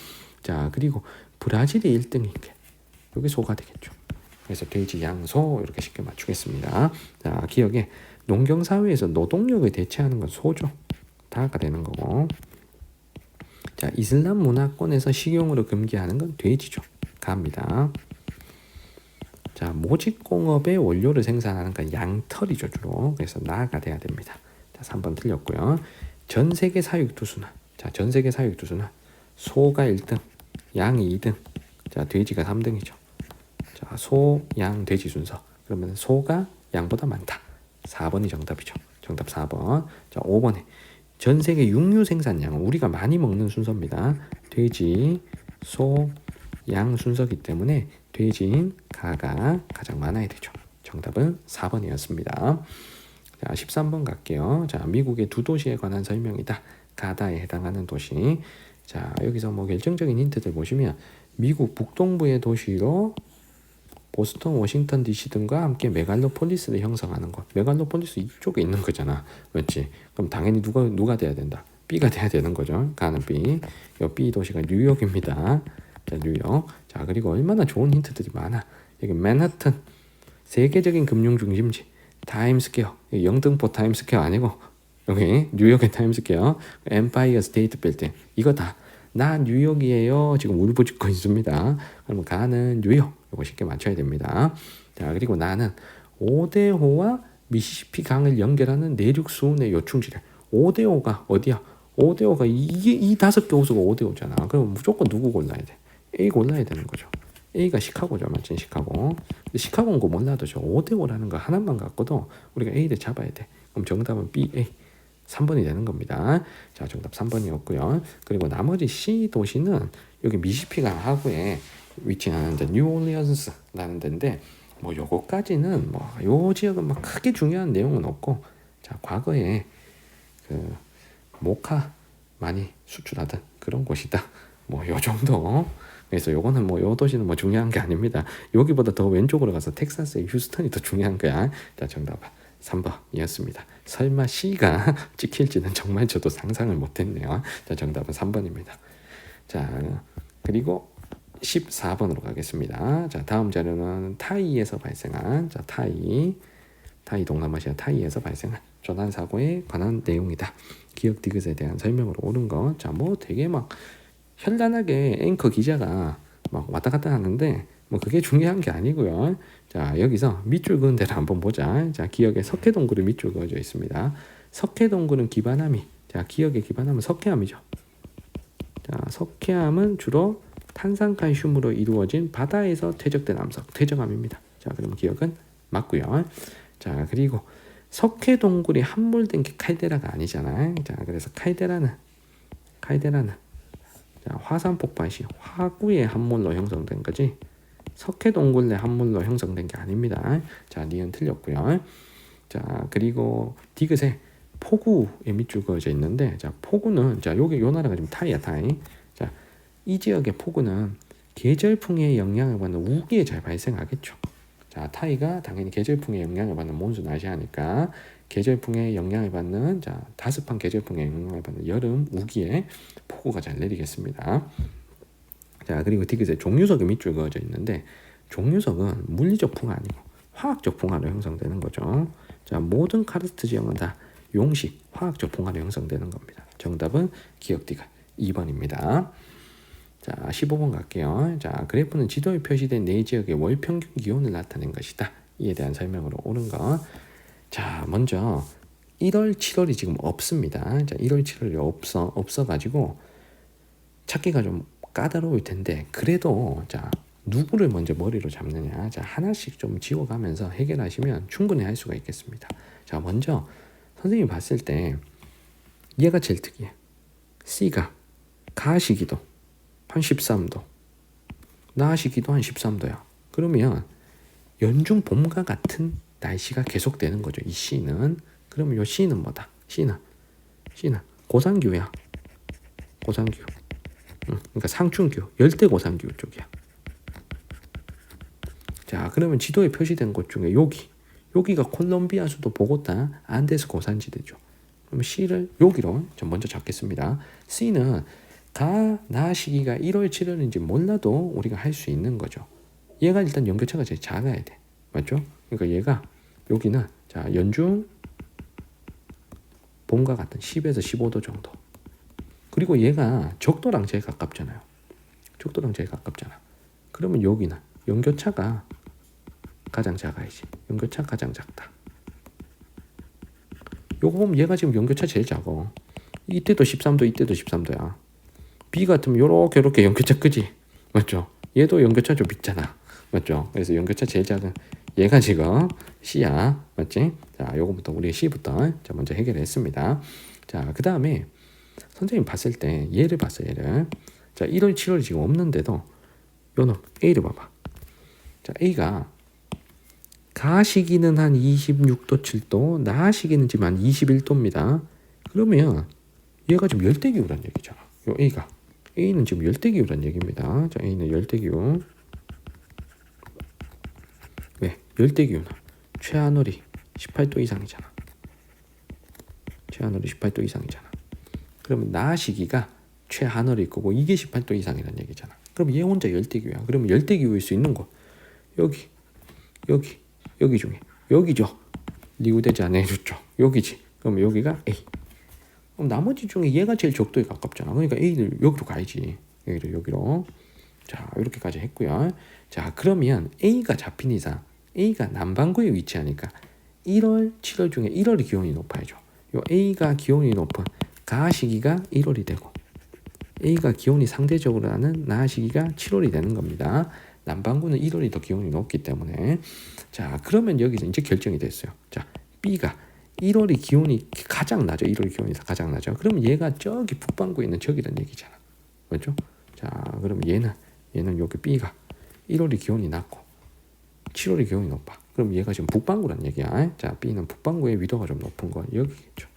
S1: 자, 그리고 브라질이 1등인 게 여기 소가 되겠죠. 그래서 돼지, 양, 소 이렇게 쉽게 맞추겠습니다. 자, 기억에 농경사회에서 노동력을 대체하는 건 소죠. 다가 되는 거고. 자, 이슬람 문화권에서 식용으로 금기하는 건 돼지죠. 가입니다. 자, 모직공업의 원료를 생산하는 건 양털이죠, 주로. 그래서 나가 돼야 됩니다. 자, 3번 틀렸고요. 전 세계 사육두수는 자, 전 세계 사육두수는 소가 1등, 양이 2등, 자, 돼지가 3등이죠. 자, 소, 양, 돼지 순서. 그러면 소가 양보다 많다. 4번이 정답이죠. 정답 4번. 자, 5번에 전 세계 육류 생산량은 우리가 많이 먹는 순서입니다. 돼지, 소, 양 순서기 때문에 돼지인 가가 가장 많아야 되죠. 정답은 4번이었습니다. 자, 13번 갈게요. 자, 미국의 두 도시에 관한 설명이다. 가다에 해당하는 도시. 자, 여기서 뭐 결정적인 힌트들 보시면 미국 북동부의 도시로 보스턴, 워싱턴 DC 등과 함께 메갈로폴리스를 형성하는 것. 메갈로폴리스 이쪽에 있는 거잖아. 맞지? 그럼 당연히 누가 돼야 된다. B가 돼야 되는 거죠. 가는 B. 이 B 도시가 뉴욕입니다. 자, 뉴욕. 자, 그리고 얼마나 좋은 힌트들이 많아. 여기 맨하튼. 세계적인 금융 중심지. 타임스퀘어. 영등포 타임스퀘어 아니고 여기 뉴욕의 타임스퀘어. 엠파이어 스테이트 빌딩. 이거 다. 나 뉴욕이에요. 지금 울부짖고 있습니다. 그러면 가는 뉴욕. 이거 쉽게 맞춰야 됩니다. 자, 그리고 나는 오데오와 미시시피 강을 연결하는 내륙 수운의 요충지래. 오데오가 어디야? 오데오가 이 다섯 개 호수가 오데오잖아. 그럼 무조건 누구 골라야 돼? A 골라야 되는 거죠. A가 시카고죠. 맞지? 시카고. 근데 시카고인 거 몰라도 저 오데오라는 거 하나만 갖고도 우리가 A를 잡아야 돼. 그럼 정답은 B, A. 3번이 되는 겁니다. 자, 정답 3번이었고요. 그리고 나머지 C 도시는 여기 미시피강 하구에 위치하는 뉴올리언스라는 데인데 뭐 요거까지는 뭐 요 지역은 막 크게 중요한 내용은 없고 자, 과거에 그 모카 많이 수출하던 그런 곳이다. 뭐 요 정도. 그래서 요거는 뭐 요 도시는 뭐 중요한 게 아닙니다. 여기보다 더 왼쪽으로 가서 텍사스의 휴스턴이 더 중요한 거야. 자, 정답 3번이었습니다. 설마 C가 찍힐지는 정말 저도 상상을 못했네요. 자, 정답은 3번입니다. 자, 그리고 14번으로 가겠습니다. 자, 다음 자료는 타이에서 발생한 타이 동남아시아 타이에서 발생한 조난 사고에 관한 내용이다. 기억 디귿에 대한 설명으로 옳은 거. 자, 뭐 되게 막 현란하게 앵커 기자가 막 왔다 갔다 하는데 뭐 그게 중요한 게 아니고요. 자, 여기서 밑줄 그은 데를 한번 보자. 자, 기억에 석회동굴이 밑줄 그어져 있습니다. 석회동굴은 기반함이, 자, 기억의 기반함은 석회암이죠. 자, 석회암은 주로 탄산칼슘으로 이루어진 바다에서 퇴적된 암석, 퇴적암입니다. 자, 그러면 기억은 맞고요. 자, 그리고 석회동굴이 함몰된 게 칼데라가 아니잖아요. 자, 그래서 칼데라는 자, 화산 폭발 시 화구의 함몰로 형성된 거지. 석회동굴 내 함몰로 형성된 게 아닙니다. 자, 니은 틀렸고요. 자, 그리고 디귿에 폭우의 밑줄 그어져 있는데, 자, 폭우는 자, 여기 요 나라가 지금 타이야, 타이. 자, 이 지역의 폭우는 계절풍의 영향을 받는 우기에 잘 발생하겠죠. 자, 타이가 당연히 계절풍의 영향을 받는 몬순 아시아니까 계절풍의 영향을 받는 자, 다습한 계절풍의 영향을 받는 여름 우기에 폭우가 잘 내리겠습니다. 자, 그리고 디귿에 종유석이 밑줄 그어져 있는데 종유석은 물리적 풍화 아니고 화학적 풍화로 형성되는 거죠. 자, 모든 카르스트 지형은 다 용식, 화학적 풍화로 형성되는 겁니다. 정답은 기억 디귿 2번입니다. 자, 15번 갈게요. 자, 그래프는 지도에 표시된 네 지역의 월 평균 기온을 나타낸 것이다. 이에 대한 설명으로 옳은 거. 자, 먼저 1월, 7월이 지금 없습니다. 자, 1월, 7월이 없어가지고 찾기가 좀 까다로울 텐데 그래도 자, 누구를 먼저 머리로 잡느냐. 자, 하나씩 좀 지워가면서 해결하시면 충분히 할 수가 있겠습니다. 자, 먼저 선생님이 봤을 때 얘가 제일 특이해. C가 가시기도 한 13도, 나시기도 한 13도야. 그러면 연중 봄과 같은 날씨가 계속되는 거죠. 이 C는. 그러면 요 C는 뭐다? C는 고산기후야. 고산기후. 그러니까 상춘기후, 열대 고산기후 쪽이야. 자, 그러면 지도에 표시된 곳 중에 여기가 콜롬비아 수도 보고타 안데스 고산지대죠. 그럼 C를 여기로 좀 먼저 잡겠습니다. C는 나 시기가 1월 7월인지 몰라도 우리가 할 수 있는 거죠. 얘가 일단 연교차가 제일 작아야 돼. 맞죠? 그러니까 얘가 여기는 자, 연중 봄과 같은 10에서 15도 정도. 그리고 얘가 적도랑 제일 가깝잖아요. 적도랑 제일 가깝잖아. 그러면 여기는 연교차가 가장 작아야지. 연교차 가장 작다. 요거 보면 얘가 지금 연교차 제일 작아. 이때도 13도, 이때도 13도야. B 같으면 요렇게 연교차 크지? 맞죠? 얘도 연교차 좀 있잖아. 맞죠? 그래서 연교차 제일 작은 얘가 지금 C야. 맞지? 자, 요거부터 우리 C부터 자, 먼저 해결했습니다. 자, 그 다음에 선생님 봤을 때 얘를 봤어요. 얘를. 자, 1월, 7월이 지금 없는데도 요놈 A를 봐봐. 자, A가 가시기는 한 26도 7도, 나시기는 지금 한 21도입니다. 그러면 얘가 지금 열대기후란 얘기잖아. 요 A는 지금 열대기후란 얘기입니다. 자, A는 열대기후. 왜? 열대기후는 최하늘이 18도 이상이잖아. 최하늘이 18도 이상이잖아. 그러면 나시기가 최하늘일 거고 이게 18도 이상이란 얘기잖아. 그럼 얘 혼자 열대기후야. 그러면 열대기후일 수 있는 곳 여기 중에 여기죠. 리우대지 않아 해줬죠. 여기지. 그럼 여기가 A. 그럼 나머지 중에 얘가 제일 적도에 가깝잖아. 그러니까 A를 여기로 가야지. 여기로. 자, 이렇게까지 했고요. 자, 그러면 A가 잡힌 이상 A가 남반구에 위치하니까 1월, 7월 중에 1월이 기온이 높아야죠. 요 A가 기온이 높은 가시기가 1월이 되고 A가 기온이 상대적으로 나는 나시기가 7월이 되는 겁니다. 남반구는 1월이 더 기온이 높기 때문에. 자, 그러면 여기서 이제 결정이 됐어요. 자, B가 1월이 기온이 가장 낮아. 1월이 기온이 가장 낮아. 그러면 얘가 저기 북반구에 있는 저기란 얘기잖아. 그렇죠? 자, 그러면 얘는 여기 B가 1월이 기온이 낮고 7월이 기온이 높아. 그럼 얘가 지금 북반구란 얘기야. 자, B는 북반구의 위도가 좀 높은 거 여기겠죠.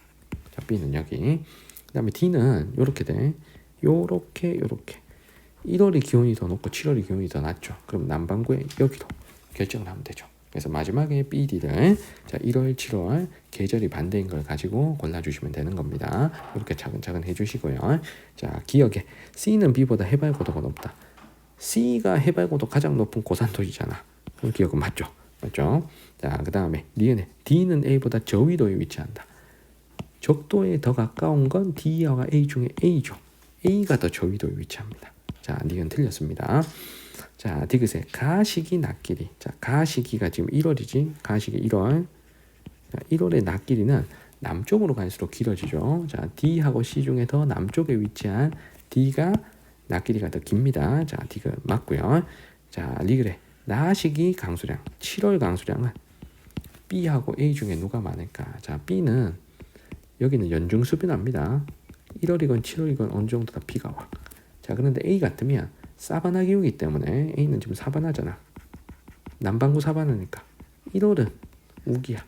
S1: 자, B는 여기. 그다음에 D는 요렇게 돼. 요렇게 1월이 기온이 더 높고 7월이 기온이 더 낮죠. 그럼 남반구에 여기도 결정을 하면 되죠. 그래서 마지막에 B, D를 자 1월, 7월 계절이 반대인 걸 가지고 골라주시면 되는 겁니다. 이렇게 차근차근 해주시고요. 자, 기억에 C는 B보다 해발 고도가 높다. C가 해발 고도 가장 높은 고산도시잖아. 그럼 기억은 맞죠? 자, 그 다음에 니은에 D는 A보다 저위도에 위치한다. 적도에 더 가까운 건 D와 A 중에 A죠. A가 더 저위도에 위치합니다. 자, 니은 틀렸습니다. 자, 디귿에 가시기 낮길이. 자, 가시기가 지금 1월이지. 가시기 1월. 자, 1월의 낮길이는 남쪽으로 갈수록 길어지죠. 자, D하고 C 중에 더 남쪽에 위치한 D가 낮길이가 더 깁니다. 자, 디귿 맞고요. 자, 리그레 나시기 강수량. 7월 강수량은 B하고 A 중에 누가 많을까? 자, B는 여기는 연중수비 납니다. 1월이건 7월이건 어느 정도 다 비가 와. 자, 그런데 A 같으면 사바나 기후이기 때문에 A는 지금 사바나잖아. 남반구 사바나니까 1월은 우기야.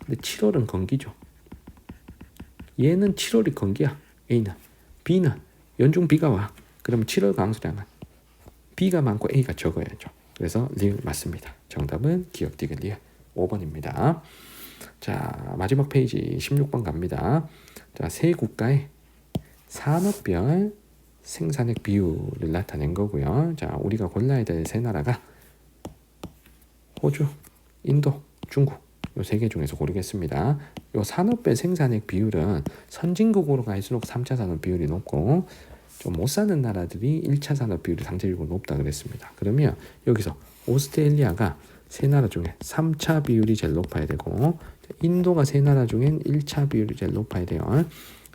S1: 근데 7월은 건기죠. 얘는 7월이 건기야. A는. B는 연중 비가 와. 그럼 7월 강수량은 B가 많고 A가 적어야죠. 그래서 리을 맞습니다. 정답은 기억 디귿 리을 5번입니다. 자, 마지막 페이지 16번 갑니다. 자, 세 국가의 산업별 생산액 비율을 나타낸 거고요. 자, 우리가 골라야 될 세 나라가 호주, 인도, 중국 요 세 개 중에서 고르겠습니다. 요 산업별 생산액 비율은 선진국으로 갈수록 3차 산업 비율이 높고 좀 못 사는 나라들이 1차 산업 비율이 상대적으로 높다 그랬습니다. 그러면 여기서 오스트레일리아가 세 나라 중에 3차 비율이 제일 높아야 되고 인도가 세 나라 중엔 1차 비율이 제일 높아야 돼요.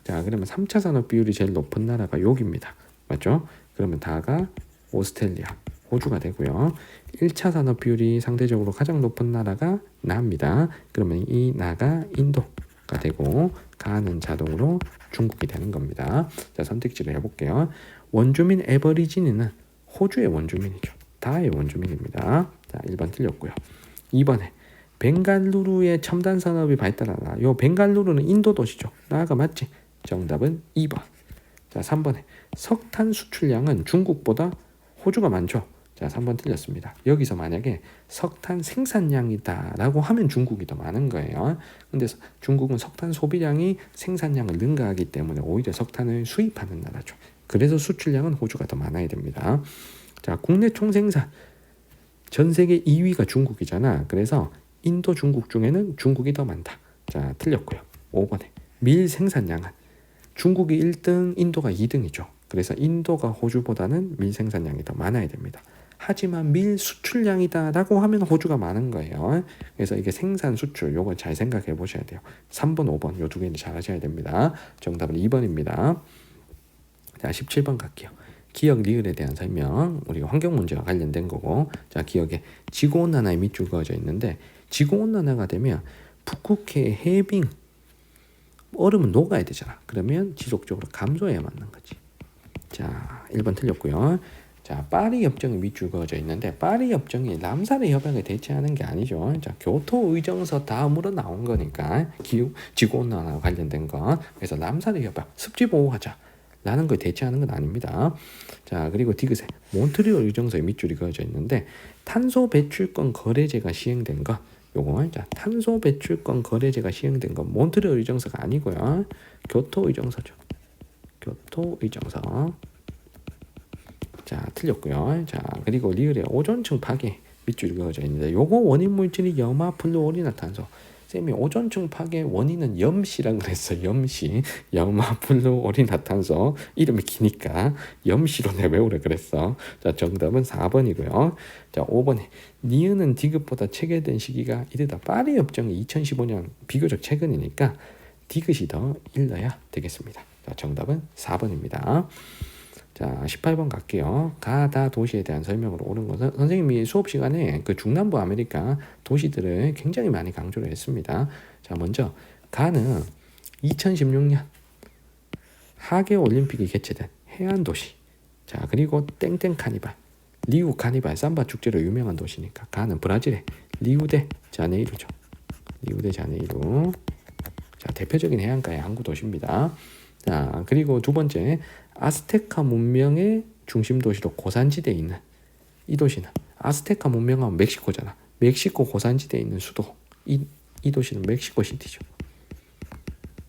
S1: 자, 그러면 3차 산업 비율이 제일 높은 나라가 여기입니다. 맞죠? 그러면 다가 오스트레일리아, 호주가 되고요. 1차 산업 비율이 상대적으로 가장 높은 나라가 나입니다. 그러면 이 나가 인도가 되고 가는 자동으로 중국이 되는 겁니다. 자, 선택지를 해볼게요. 원주민 에버리지니는 호주의 원주민이죠. 다의 원주민입니다. 자, 1번 틀렸고요. 2번에 벵갈루루의 첨단 산업이 발달하다. 요 벵갈루루는 인도 도시죠. 나가 맞지? 정답은 2번. 자, 3번에 석탄 수출량은 중국보다 호주가 많죠. 자, 3번 틀렸습니다. 여기서 만약에 석탄 생산량이다라고 하면 중국이 더 많은 거예요. 근데 중국은 석탄 소비량이 생산량을 능가하기 때문에 오히려 석탄을 수입하는 나라죠. 그래서 수출량은 호주가 더 많아야 됩니다. 자, 국내 총생산 전 세계 2위가 중국이잖아. 그래서 인도, 중국 중에는 중국이 더 많다. 자, 틀렸고요. 5번에 밀 생산량은 중국이 1등, 인도가 2등이죠. 그래서 인도가 호주보다는 밀 생산량이 더 많아야 됩니다. 하지만 밀 수출량이다라고 하면 호주가 많은 거예요. 그래서 이게 생산 수출 요거 잘 생각해 보셔야 돼요. 3번, 5번 요 두 개는 잘 하셔야 됩니다. 정답은 2번입니다. 자, 17번 갈게요. 기억 리을에 대한 설명. 우리가 환경 문제와 관련된 거고. 자, 기억에 지구온난화의 밑줄 그어져 있는데 지구온난화가 되면 북극해 해빙 얼음은 녹아야 되잖아. 그러면 지속적으로 감소해야 맞는 거지. 자, 1번 틀렸고요. 자, 파리 협정이 밑줄 그어져 있는데 파리 협정이 람사르 협약을 대체하는 게 아니죠. 자, 교토 의정서 다음으로 나온 거니까 지구 온난화 관련된 거. 그래서 람사르 협약 습지 보호하자. 라는 걸 대체하는 건 아닙니다. 자, 그리고 디귿에 몬트리올 의정서의 밑줄이 그어져 있는데 탄소 배출권 거래제가 시행된 것. 요거 자, 탄소 배출권 거래제가 시행된 건 몬트리올 의정서가 아니고요. 교토 의정서죠. 교토 의정서. 자, 틀렸고요. 자, 그리고 리을에 오존층 파괴 밑줄이 그어져 있는데 요거 원인 물질이 염화 플루오리나탄소. 쌤이 오존층 파괴 원인은 염시라고 그랬어요. 염시. 염화 플루오리나탄소. 이름이 기니까 염시로 내 외우라 그랬어. 자, 정답은 4번이고요. 자, 5번에 니은은 디귿보다 체결된 시기가 이르다. 파리 협정이 2015년 비교적 최근이니까 디귿이 더 일러야 되겠습니다. 자, 정답은 4번입니다. 자, 18번 갈게요. 가다 도시에 대한 설명으로 옳은 것은 선생님이 수업 시간에 그 중남부 아메리카 도시들을 굉장히 많이 강조를 했습니다. 자, 먼저 가는 2016년 하계 올림픽이 개최된 해안 도시. 자, 그리고 땡땡 카니발, 리우 카니발 삼바 축제로 유명한 도시니까 가는 브라질의 리우데 자네이루죠. 리우데 자네이루. 자, 대표적인 해안가의 항구 도시입니다. 자, 그리고 두 번째 아스테카 문명의 중심 도시로 고산지대에 있는 이 도시는 아스테카 문명하면 멕시코잖아. 멕시코 고산지대에 있는 수도. 이 도시는 멕시코 시티죠.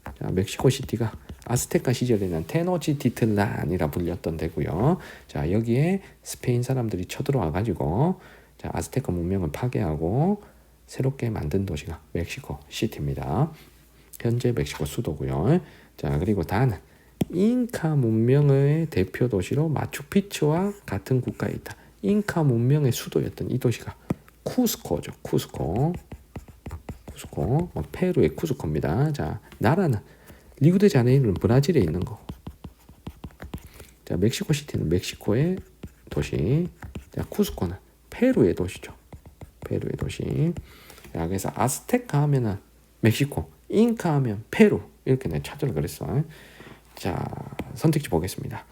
S1: 자, 멕시코 시티가 아스테카 시절에는 테노치티틀란이라 불렸던 데고요. 자, 여기에 스페인 사람들이 쳐들어와 가지고 자, 아스테카 문명을 파괴하고 새롭게 만든 도시가 멕시코 시티입니다. 현재 멕시코 수도고요. 자, 그리고 다는 잉카 문명의 대표 도시로 마추픽추와 같은 국가에 있다. 잉카 문명의 수도였던 이 도시가 쿠스코죠. 쿠스코, 페루의 쿠스코입니다. 자, 나라는 리우데자네이루는 브라질에 있는 거. 자, 멕시코 시티는 멕시코의 도시. 자, 쿠스코는 페루의 도시죠. 페루의 도시. 자, 그래서 아스테카 하면은 멕시코, 잉카 하면 페루 이렇게 내가 찾으려 그랬어. 자, 선택지 보겠습니다.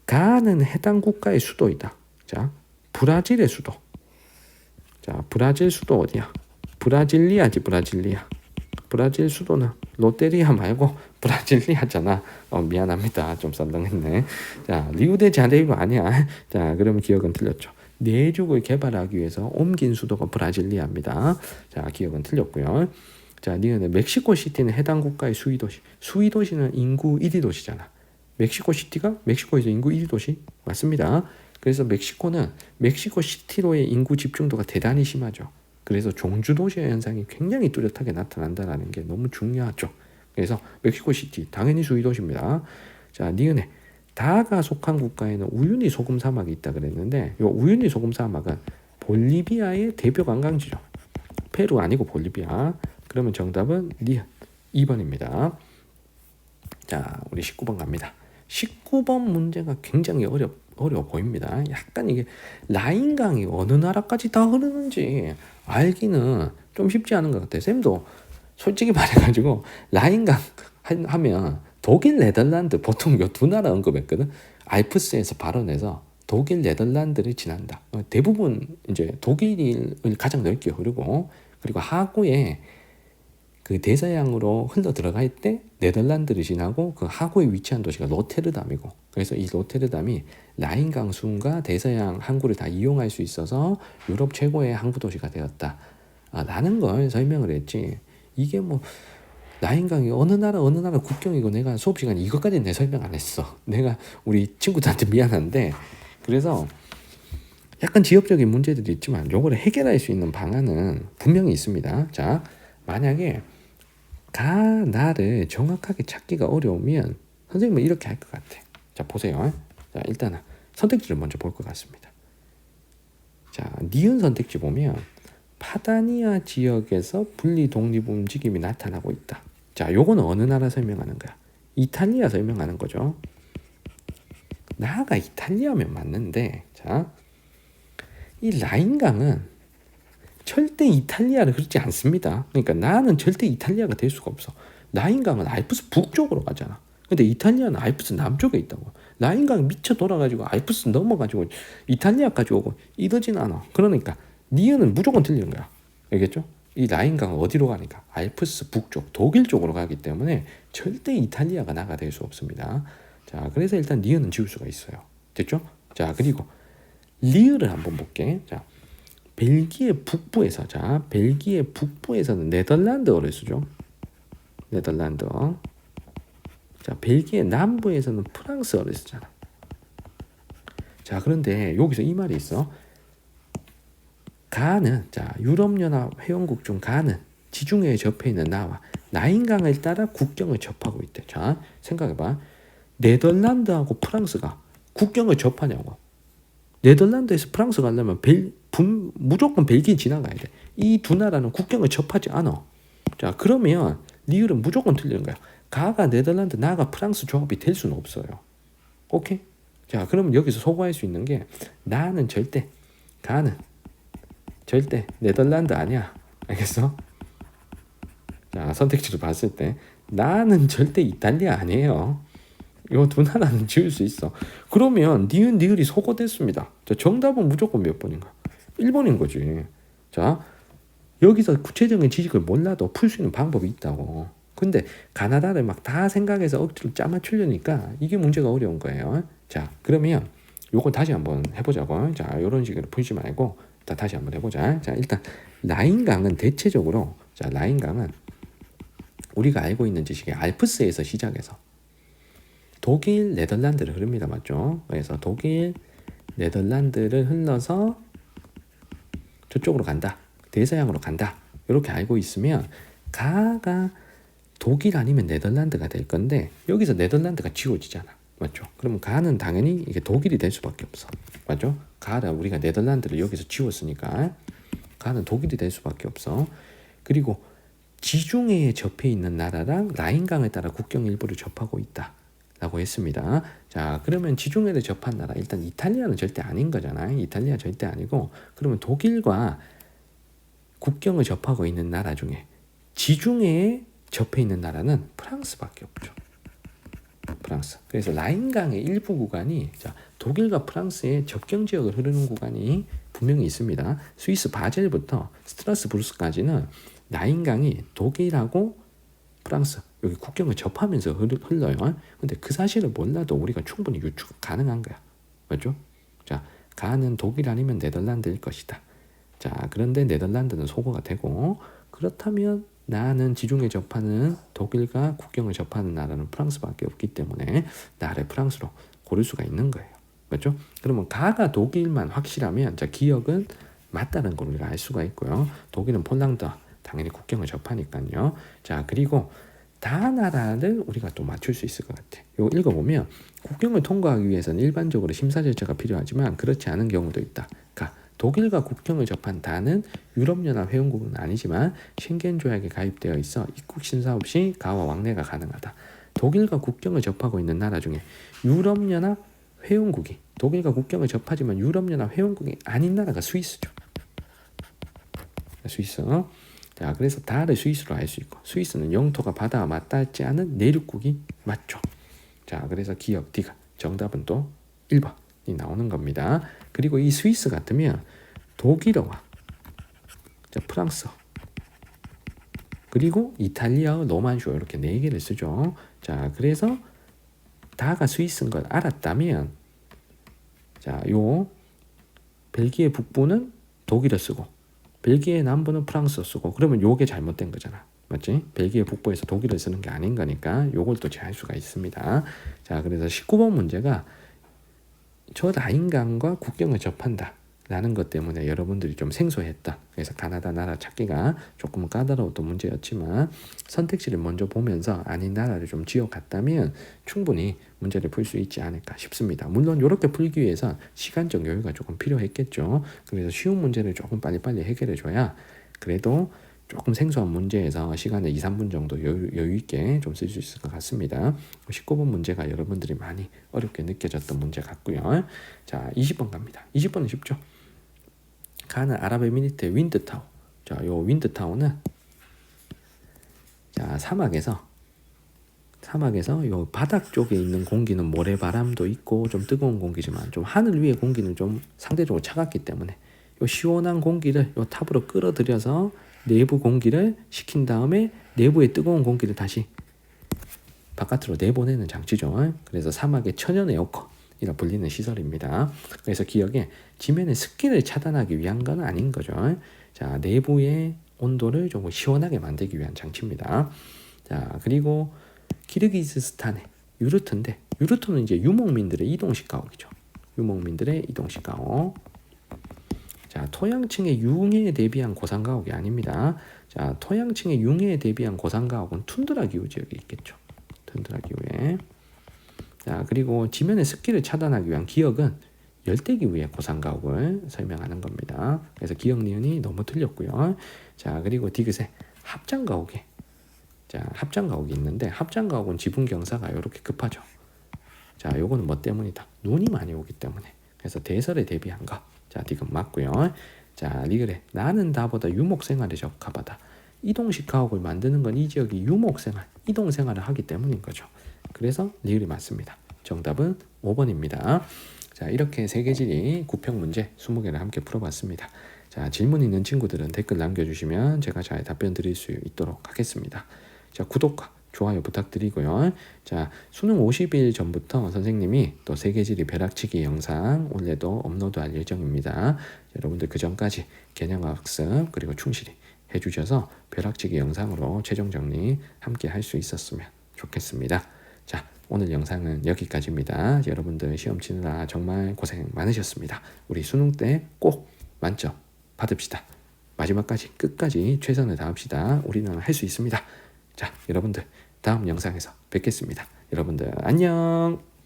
S1: 가는 해당 국가의 수도이다. 자, 브라질의 수도. 자, 브라질 수도 어디야? 브라질리아지, 브라질리아. 브라질 수도는 롯데리아 말고 브라질리아잖아. 미안합니다. 좀 썰렁했네. 자, 리우데자네이루 아니야. 자, 그러면 기억은 틀렸죠. 내륙을 개발하기 위해서 옮긴 수도가 브라질리아입니다. 자, 기억은 틀렸고요. 자, 니은의 멕시코 시티는 해당 국가의 수위도시. 수위도시는 인구 1위 도시잖아. 멕시코 시티가 멕시코에서 인구 1위 도시? 맞습니다. 그래서 멕시코는 멕시코 시티로의 인구 집중도가 대단히 심하죠. 그래서 종주도시의 현상이 굉장히 뚜렷하게 나타난다는 게 너무 중요하죠. 그래서 멕시코 시티 당연히 수위도시입니다. 자, 니은의 다가 속한 국가에는 우유니 소금 사막이 있다 그랬는데 이 우유니 소금 사막은 볼리비아의 대표 관광지죠. 페루 아니고 볼리비아. 그러면 정답은 니은 2번입니다. 자, 우리 19번 갑니다. 19번 문제가 굉장히 어려워 보입니다. 약간 이게 라인강이 어느 나라까지 다 흐르는지 알기는 좀 쉽지 않은 것 같아요. 쌤도 솔직히 말해가지고 라인강 하면 독일, 네덜란드 보통 요 두 나라 언급했거든. 알프스에서 발원해서 독일, 네덜란드를 지난다. 대부분 이제 독일을 가장 넓게 흐르고 그리고 하구에 그 대서양으로 흘러 들어갈 때 네덜란드를 지나고 그 하구에 위치한 도시가 로테르담이고 그래서 이 로테르담이 라인강 수운과 대서양 항구를 다 이용할 수 있어서 유럽 최고의 항구 도시가 되었다. 라는 걸 설명을 했지. 이게 뭐 라인강이 어느 나라 국경이고 내가 수업 시간에 이것까지 내 설명 안 했어. 내가 우리 친구들한테 미안한데 그래서 약간 지역적인 문제들이 있지만 요거를 해결할 수 있는 방안은 분명히 있습니다. 자, 만약에 가나를 정확하게 찾기가 어려우면 선생님은 이렇게 할 것 같아. 자, 보세요. 자, 일단은 선택지를 먼저 볼 것 같습니다. 자, 니은 선택지 보면 파다니아 지역에서 분리 독립 움직임이 나타나고 있다. 자, 요거는 어느 나라 설명하는 거야? 이탈리아 설명하는 거죠. 나가 이탈리아면 맞는데, 자, 이 라인강은 절대 이탈리아를 흐르지 않습니다. 그러니까 나는 절대 이탈리아가 될 수가 없어. 라인강은 알프스 북쪽으로 가잖아. 근데 이탈리아는 알프스 남쪽에 있다고. 라인강 미쳐 돌아가지고 알프스 넘어가지고 이탈리아까지 오고 이러진 않아. 그러니까 니은은 무조건 틀리는 거야. 알겠죠? 이 라인강은 어디로 가니까 알프스 북쪽 독일 쪽으로 가기 때문에 절대 이탈리아가 나가 될 수 없습니다. 자, 그래서 일단 니은은 지울 수가 있어요. 됐죠? 자, 그리고 리을을 한번 볼게. 자, 벨기에 북부에서는 네덜란드어를 쓰죠. 네덜란드어. 자, 벨기에 남부에서는 프랑스어를 쓰잖아. 자, 그런데 여기서 이 말이 있어. 가는, 자, 유럽연합 회원국 중 가는 지중해에 접해 있는 나와 라인강을 따라 국경을 접하고 있대. 자, 생각해봐. 네덜란드하고 프랑스가 국경을 접하냐고. 네덜란드에서 프랑스 가려면 무조건 벨기에 지나가야 돼. 이 두 나라는 국경을 접하지 않아. 자, 그러면 리을은 무조건 틀리는 거야. 가가 네덜란드, 나가 프랑스 조합이 될 수는 없어요. 오케이? 자, 그러면 여기서 소거할 수 있는 게 나는 절대, 가는 절대 네덜란드 아니야. 알겠어? 자, 선택지를 봤을 때 나는 절대 이탈리아 아니에요. 요 두 나라는 지울 수 있어. 그러면 니은 리을이 소거됐습니다. 자, 정답은 무조건 몇 번인가? 1번인 거지. 자, 여기서 구체적인 지식을 몰라도 풀 수 있는 방법이 있다고. 근데 가나다를 막 다 생각해서 억지로 짜맞추려니까 이게 문제가 어려운 거예요. 자, 그러면 요거 다시 한번 해보자고. 자, 요런 식으로 풀지 말고 다시 한번 해보자. 자, 일단 라인강은 대체적으로, 자, 라인강은 우리가 알고 있는 지식이 알프스에서 시작해서 독일, 네덜란드를 흐릅니다. 맞죠? 그래서 독일, 네덜란드를 흘러서 저쪽으로 간다. 대서양으로 간다. 이렇게 알고 있으면 가가 독일 아니면 네덜란드가 될 건데 여기서 네덜란드가 지워지잖아. 맞죠? 그러면 가는 당연히 이게 독일이 될 수밖에 없어. 맞죠? 가라 우리가 네덜란드를 여기서 지웠으니까 가는 독일이 될 수밖에 없어. 그리고 지중해에 접해 있는 나라랑 라인강을 따라 국경 일부를 접하고 있다 라고 했습니다. 자, 그러면 지중해를 접한 나라, 일단 이탈리아는 절대 아닌 거잖아요. 이탈리아 절대 아니고, 그러면 독일과 국경을 접하고 있는 나라 중에 지중해에 접해 있는 나라는 프랑스밖에 없죠. 프랑스. 그래서 라인강의 일부 구간이, 자, 독일과 프랑스의 접경 지역을 흐르는 구간이 분명히 있습니다. 스위스 바젤부터 스트라스부르스까지는 라인강이 독일하고 프랑스 여기 국경을 접하면서 흘러요. 근데 그 사실을 몰라도 우리가 충분히 유추가 가능한 거야. 맞죠? 자, 가는 독일 아니면 네덜란드일 것이다. 자, 그런데 네덜란드는 소거가 되고, 그렇다면 나는 지중해 접하는 독일과 국경을 접하는 나라는 프랑스밖에 없기 때문에 나를 프랑스로 고를 수가 있는 거예요. 맞죠? 그러면 가가 독일만 확실하면, 자, 기억은 맞다는 걸 우리가 알 수가 있고요. 독일은 폴란드 당연히 국경을 접하니까요. 자, 그리고 다 나라를 우리가 또 맞출 수 있을 것 같아. 이거 읽어보면 국경을 통과하기 위해서는 일반적으로 심사 절차가 필요하지만 그렇지 않은 경우도 있다. 그러니까 독일과 국경을 접한 다는 유럽연합 회원국은 아니지만 쉥겐 조약에 가입되어 있어 입국 심사 없이 가와 왕래가 가능하다. 독일과 국경을 접하고 있는 나라 중에 유럽연합 회원국이, 독일과 국경을 접하지만 유럽연합 회원국이 아닌 나라가 스위스죠. 스위스. 자, 그래서 다를 스위스로 알 수 있고, 스위스는 영토가 바다와 맞닿지 않은 내륙국이 맞죠. 자, 그래서 기억 D가 정답은 또 1번이 나오는 겁니다. 그리고 이 스위스 같으면 독일어와, 자, 프랑스어, 그리고 이탈리아어, 로만쇼 이렇게 4개를 쓰죠. 자, 그래서 다가 스위스인 걸 알았다면, 자, 요 벨기에 북부는 독일어 쓰고 벨기에 남부는 프랑스어 쓰고, 그러면 요게 잘못된 거잖아. 맞지? 벨기에 북부에서 독일을 쓰는 게 아닌 거니까 요걸 또 제할 수가 있습니다. 자, 그래서 19번 문제가 저 라인강과 국경을 접한다 라는 것 때문에 여러분들이 좀 생소했다. 그래서 가나다 나라 찾기가 조금 까다로웠던 문제였지만 선택지를 먼저 보면서 아닌 나라를 좀 지어갔다면 충분히 문제를 풀 수 있지 않을까 싶습니다. 물론 이렇게 풀기 위해서 시간적 여유가 조금 필요했겠죠. 그래서 쉬운 문제를 조금 빨리빨리 해결해 줘야 그래도 조금 생소한 문제에서 시간을 2, 3분 정도 여유 있게 좀 쓸 수 있을 것 같습니다. 19번 문제가 여러분들이 많이 어렵게 느껴졌던 문제 같고요. 자, 20번 갑니다. 20번은 쉽죠. 가는 아랍에미리트의 윈드타운. 자, 요 윈드타운은, 자, 사막에서 사막에서 요 바닥 쪽에 있는 공기는 모래바람도 있고 좀 뜨거운 공기지만 좀 하늘 위의 공기는 좀 상대적으로 차갑기 때문에 요 시원한 공기를 요 탑으로 끌어들여서 내부 공기를 식힌 다음에 내부의 뜨거운 공기를 다시 바깥으로 내보내는 장치죠. 그래서 사막의 천연 에어컨이라 불리는 시설입니다. 그래서 기억에 지면의 습기를 차단하기 위한 건 아닌 거죠. 자, 내부의 온도를 조금 시원하게 만들기 위한 장치입니다. 자, 그리고 키르기즈스탄의 유르트인데 유르트는 이제 유목민들의 이동식 가옥이죠. 유목민들의 이동식 가옥. 자, 토양층의 융해에 대비한 고산 가옥이 아닙니다. 자, 토양층의 융해에 대비한 고산 가옥은 툰드라 기후 지역에 있겠죠. 툰드라 기후에. 자, 그리고 지면의 습기를 차단하기 위한 기역은 열대 기후의 고산 가옥을 설명하는 겁니다. 그래서 기역 니은이 너무 틀렸고요. 자, 그리고 디귿에 합장 가옥에 자, 합장 가옥이 있는데 합장 가옥은 지붕 경사가 이렇게 급하죠. 자, 요거는 뭐 때문이다? 눈이 많이 오기 때문에. 그래서 대설에 대비한 거. 자, 디귿 맞고요. 자, 리을에 나는 다보다 유목 생활에 적합하다. 이동식 가옥을 만드는 건 이 지역이 유목 생활, 이동 생활을 하기 때문인 거죠. 그래서 리을이 맞습니다. 정답은 5번입니다. 자, 이렇게 세계지리 구평 문제 20개를 함께 풀어봤습니다. 자, 질문 있는 친구들은 댓글 남겨주시면 제가 잘 답변 드릴 수 있도록 하겠습니다. 자, 구독과 좋아요 부탁드리고요. 자, 수능 50일 전부터 선생님이 또 세계지리 벼락치기 영상 올해도 업로드할 예정입니다. 여러분들 그 전까지 개념학습 그리고 충실히 해주셔서 벼락치기 영상으로 최종 정리 함께 할 수 있었으면 좋겠습니다. 자, 오늘 영상은 여기까지입니다. 여러분들 시험 치느라 정말 고생 많으셨습니다. 우리 수능 때 꼭 만점 받읍시다. 마지막까지 끝까지 최선을 다합시다. 우리는 할 수 있습니다. 자, 여러분들 다음 영상에서 뵙겠습니다. 여러분들 안녕.